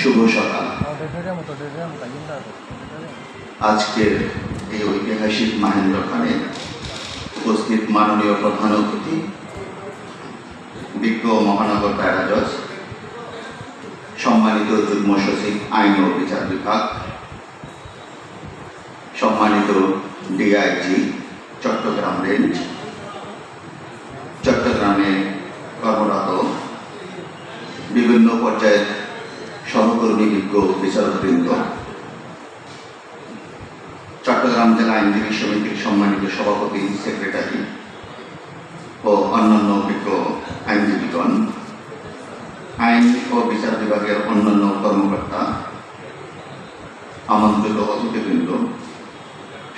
শুভ সকাল। আজকের এই ঐতিহাসিক মাহেন্দ্রখানে উপস্থিত মাননীয় প্রধান অতিথি, বিজ্ঞ মহানগর দায়রা জজ, সম্মানিত যুগ্ম সচিব আইন ও বিচার বিভাগ, সম্মানিত ডিআইজি চট্টগ্রাম রেঞ্জ, চট্টগ্রামে কর্মরত বিভিন্ন পর্যায়ের সহকর্মী বিজ্ঞ বিচারকবৃন্দ, চট্টগ্রাম জেলা আইনজীবী সমিতির সম্মানিত সভাপতি, সেক্রেটারি ও অন্যান্য বিজ্ঞ আইনজীবীগণ, আইন ও বিচার বিভাগের অন্যান্য কর্মকর্তা, আমন্ত্রিত অতিথিবৃন্দ,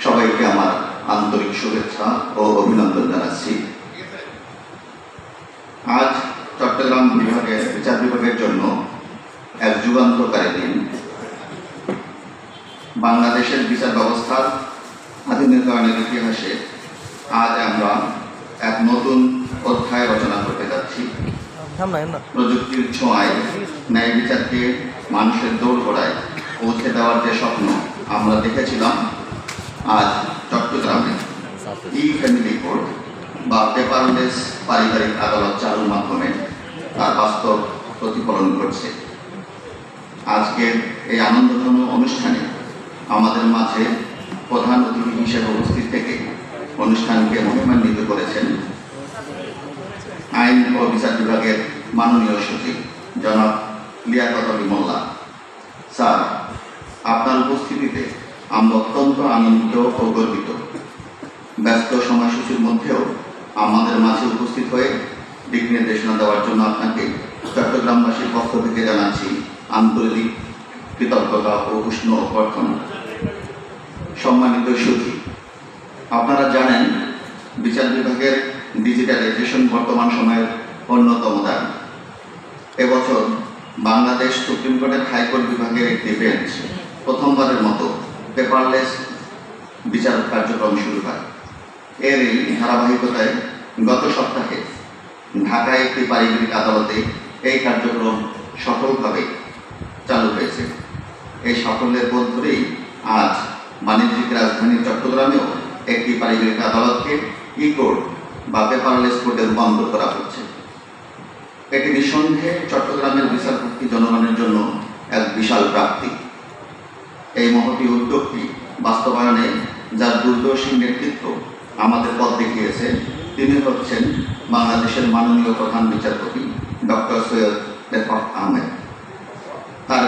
সবাইকে আমার আন্তরিক শুভেচ্ছা ও অভিনন্দন জানাচ্ছি। আজ চট্টগ্রাম বিভাগের বিচার বিভাগের জন্য এক যুগান্তকারী দিন। বাংলাদেশের বিচার ব্যবস্থার আধুনিকায়নের ইতিহাসে আজ আমরা এক নতুন অধ্যায় রচনা করতে যাচ্ছি। প্রযুক্তির ছোঁয়ায় ন্যায় বিচারকে মানুষের দোরগোড়ায় পৌঁছে দেওয়ার যে স্বপ্ন আমরা দেখেছিলাম, আজ চট্টগ্রামে ই-ফ্যামিলি কোর্ট বা পেপারলেস পারিবারিক আদালত চালুর মাধ্যমে তার বাস্তব প্রতিফলন ঘটছে। আজকের এই আনন্দঘন অনুষ্ঠানে আমাদের মাঝে প্রধান অতিথি হিসেবে উপস্থিত থেকে অনুষ্ঠানকে মহিমান্বিত করেছেন আইন ও বিচার বিভাগের মাননীয় সচিব জনাব লিয়াকত আলী মোল্লা। স্যার, আপনার উপস্থিতিতে আমরা অত্যন্ত আনন্দিত ও গর্বিত। ব্যস্ত সময়সূচির মধ্যেও আমাদের মাঝে উপস্থিত হয়ে দিক নির্দেশনা দেওয়ার জন্য আপনাকে চট্টগ্রামবাসীর পক্ষ থেকে জানাচ্ছি আন্তরিক কৃতজ্ঞতা ও উষ্ণ অভ্যর্থনা। সম্মানিত সুধী, আপনারা জানেন বিচার বিভাগের ডিজিটালাইজেশন বর্তমান সময়ের অন্যতম দাবি। এবছর বাংলাদেশ সুপ্রিম কোর্টের হাইকোর্ট বিভাগের একটি বেঞ্চ প্রথমবারের মতো পেপারলেস বিচার কার্যক্রম শুরু হয়। এর এই ধারাবাহিকতায় গত সপ্তাহে ঢাকায় একটি পারিবারিক আদালতে এই কার্যক্রম সফলভাবে চালু হয়েছে। এই সাফল্যের পথ ধরেই আজ বাণিজ্যিক রাজধানী চট্টগ্রামেও একটি পারিবারিক আদালতকে ই কোর্ট বা পেপারলেস কোর্টে রূপান্তর করা হচ্ছে। এটি নিঃসন্দেহে চট্টগ্রামের বিচারপতি জনগণের জন্য এক বিশাল প্রাপ্তি। এই মহতী উদ্যোগটি বাস্তবায়নে যার দূরদর্শী নেতৃত্ব আমাদের পথ দেখিয়েছে, তিনি হচ্ছেন বাংলাদেশের মাননীয় প্রধান বিচারপতি ডক্টর সৈয়দ রেফাত আহমেদ। তার